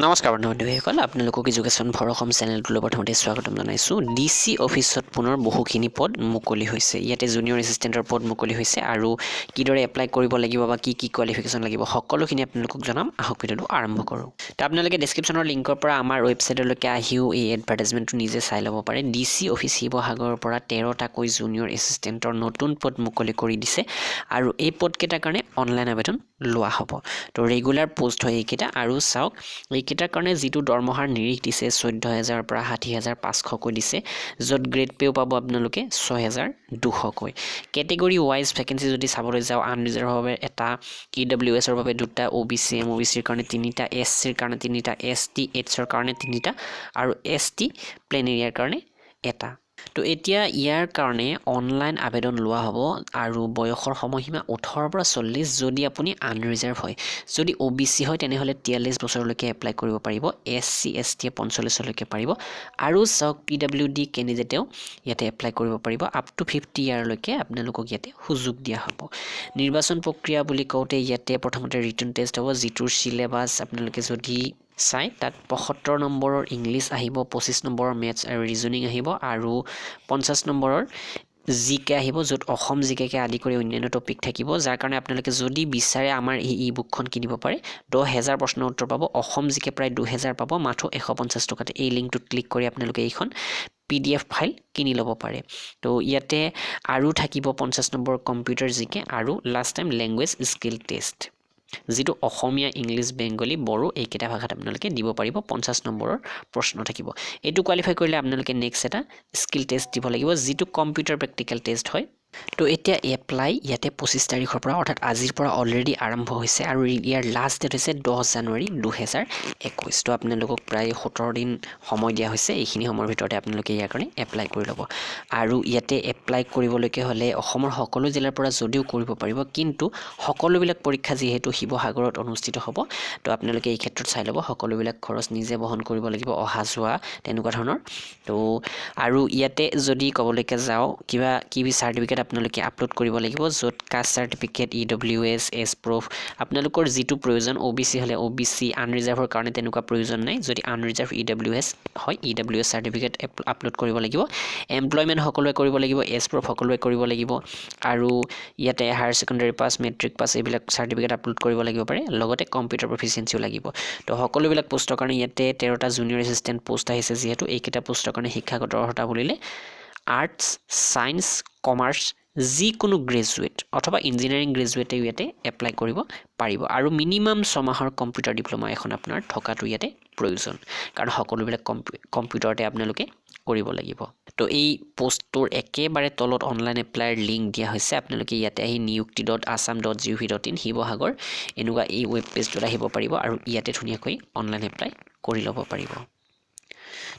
নমস্কাৰ বন্ধুসকল আপোনালোকক এডুকেশ্যন ফৰ অসম চেনেলটোলৈ প্ৰথমতে স্বাগতম জনাইছোঁ। ডিচি অফিচত পুনৰ বহুখিনি পদ মুকলি হৈছে। ইয়াতে জুনিয়ৰ এছিষ্টেণ্টৰ পদ মুকলি হৈছে আৰু কিদৰে এপ্লাই কৰিব লাগিব বা কি কোৱালিফিকেশ্যন লাগিব সকলোখিনি আপোনালোকক জনাম। আহক ভিডিঅ'টো আৰম্ভ কৰোঁ। তো আপোনালোকে ডেছক্ৰিপশ্যনৰ লিংকৰ পৰা আমাৰ ৱেবছাইটলৈকে আহিও এই এডভাৰটাইজমেণ্টটো নিজে চাই ল'ব পাৰে। ডিচি অফিচ শিৱসাগৰৰ পৰা 13টাকৈ জুনিয়ৰ এছিষ্টেণ্টৰ নতুন পদ মুকলি কৰি দিছে আৰু এই পদকেইটাৰ কাৰণে অনলাইন আবেদন লোৱা হ'ব। তো ৰেগুলাৰ পোষ্ট হয় এইকেইটা আৰু চাওক এইকেইটাৰ কাৰণে যিটো দৰমহাৰ নিৰিখ দিছে 14,000 পৰা 60,500কৈ দিছে, য'ত গ্ৰেড পেও পাব আপোনালোকে 6,200কৈ। কেটেগৰী ৱাইজ ভেকেঞ্চি যদি চাবলৈ যাওঁ, আনৰিজাৰ্ভভাৱে এটা, EWSৰ বাবে 2টা, OBC MOBCৰ কাৰণে 3টা, SCৰ কাৰণে 3টা, ST AIDS-ৰ কাৰণে 3টা আৰু ST প্লেন এৰিয়াৰ কাৰণে 1টা। তো এতিয়া ইয়াৰ কাৰণে অনলাইন আবেদন লোৱা হ'ব আৰু বয়সৰ সময়সীমা 18 পৰা 40 যদি আপুনি আনৰিজাৰ্ভ হয়। যদি OBC হয় তেনেহ'লে 43 বছৰলৈকে এপ্লাই কৰিব পাৰিব। SC ST 45লৈকে পাৰিব আৰু চাওক PWD কেণ্ডিডেটেও ইয়াতে এপ্লাই কৰিব পাৰিব। আপ টু 50 ইয়াৰলৈকে আপোনালোকক ইয়াতে সুযোগ দিয়া হ'ব। নিৰ্বাচন প্ৰক্ৰিয়া বুলি কওঁতে ইয়াতে প্ৰথমতে ৰিটেন টেষ্ট হ'ব, যিটোৰ চিলেবাছ আপোনালোকে যদি চাই তাত 75 নম্বৰৰ ইংলিছ আহিব, 25 নম্বৰৰ মেথছ আৰু ৰিজনিং আহিব আৰু 50 নম্বৰৰ জিকে আহিব, য'ত অসম জিকেকে আদি কৰি অন্যান্য টপিক থাকিব। যাৰ কাৰণে আপোনালোকে যদি বিচাৰে আমাৰ এই ই বুকখন কিনিব পাৰে। 10,000 প্ৰশ্ন উত্তৰ পাব, অসম জিকে প্ৰায় 2,000 পাব মাথো 150 টকাতে। এই লিংকটোত ক্লিক কৰি আপোনালোকে এইখন PDF ফাইল কিনি ল'ব পাৰে। তো ইয়াতে আৰু থাকিব 50 নম্বৰ কম্পিউটাৰ জিকে আৰু last time language skill test, যিটো অসমীয়া, ইংলিছ, বেংগলী, বড়ো এইকেইটা ভাষাত আপোনালোকে দিব পাৰিব। 50 নম্বৰৰ প্ৰশ্ন থাকিব। এইটো কোৱালিফাই কৰিলে আপোনালোকে নেক্সট এটা স্কিল টেষ্ট দিব লাগিব, যিটো কম্পিউটাৰ প্ৰেক্টিকেল টেষ্ট হয়। তো এতিয়া এপ্লাই ইয়াতে 25 তাৰিখৰ পৰা অৰ্থাৎ আজিৰ পৰা অলৰেডি আৰম্ভ হৈছে আৰু ইয়াৰ লাষ্ট ডেট হৈছে 10 জানুৱাৰী 2021। তো আপোনালোকক প্ৰায় 17 দিন সময় দিয়া হৈছে। এইখিনি সময়ৰ ভিতৰতে আপোনালোকে ইয়াৰ কাৰণে এপ্লাই কৰি ল'ব। আৰু ইয়াতে এপ্লাই কৰিবলৈকে হ'লে অসমৰ সকলো জিলাৰ পৰা যদিও কৰিব পাৰিব, কিন্তু সকলোবিলাক পৰীক্ষা যিহেতু শিৱসাগৰত অনুষ্ঠিত হ'ব, তো আপোনালোকে এই ক্ষেত্ৰত চাই ল'ব সকলোবিলাক খৰচ নিজে বহন কৰিব লাগিব, অহা যোৱা তেনেকুৱা ধৰণৰ। তো আৰু ইয়াতে যদি ক'বলৈকে যাওঁ কিবা চাৰ্টিফিকেট আপোনালোকে আপলোড কৰিব লাগিব, য'ত caste certificate, EWS, S proof আপোনালোকৰ যিটো প্ৰয়োজন। OBC হ'লে OBC, আনৰিজাৰ্ভৰ কাৰণে তেনেকুৱা প্ৰয়োজন নাই। যদি আনৰিজাৰ্ভ EWS হয়, EWS চাৰ্টিফিকেট আপলোড কৰিব লাগিব। এমপ্লয়মেণ্ট সকলোৱে কৰিব লাগিব, এছ প্ৰুফ সকলোৱে কৰিব লাগিব আৰু ইয়াতে higher secondary pass, matric pass এইবিলাক চাৰ্টিফিকেট আপলোড কৰিব লাগিব পাৰে। লগতে কম্পিউটাৰ প্ৰফিচিয়েঞ্চিও লাগিব। তো সকলোবিলাক পোষ্টৰ কাৰণে ইয়াতে 13টা জুনিয়ৰ এছিষ্টেণ্ট পোষ্ট আহিছে, যিহেতু এইকেইটা পোষ্টৰ কাৰণে শিক্ষাগত অৰ্হতা বুলিলে আৰ্টছ, ছায়েন্স, কমাৰ্চ যিকোনো গ্ৰেজুৱেট অথবা ইঞ্জিনিয়াৰিং গ্ৰেজুৱেটেও ইয়াতে এপ্লাই কৰিব পাৰিব। আৰু মিনিমাম 6 মাহৰ কম্পিউটাৰ ডিপ্ল'মা এখন আপোনাৰ থকাটো ইয়াতে প্ৰয়োজন, কাৰণ সকলোবিলাক কম্পিউটাৰতে আপোনালোকে কৰিব লাগিব। তো এই পোষ্টটোৰ একেবাৰে তলত অনলাইন এপ্লাইৰ লিংক দিয়া হৈছে। আপোনালোকে ইয়াতে আহি niyukti.assam.gov.in শিৱসাগৰ এনেকুৱা এই ৱেব পেজটোত আহিব পাৰিব আৰু ইয়াতে ধুনীয়াকৈ অনলাইন এপ্লাই কৰি ল'ব পাৰিব।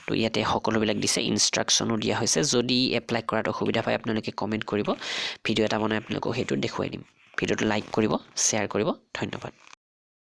তো ইয়াতে সকলোবিলাক দিছে, ইনষ্ট্ৰাকশ্যনো দিয়া হৈছে। যদি এপ্লাই কৰাত অসুবিধা পায় আপোনালোকে কমেণ্ট কৰিব, ভিডিঅ' এটা বনাই আপোনালোকক সেইটো দেখুৱাই দিম। ভিডিঅ'টো লাইক কৰিব, শ্বেয়াৰ কৰিব। ধন্যবাদ।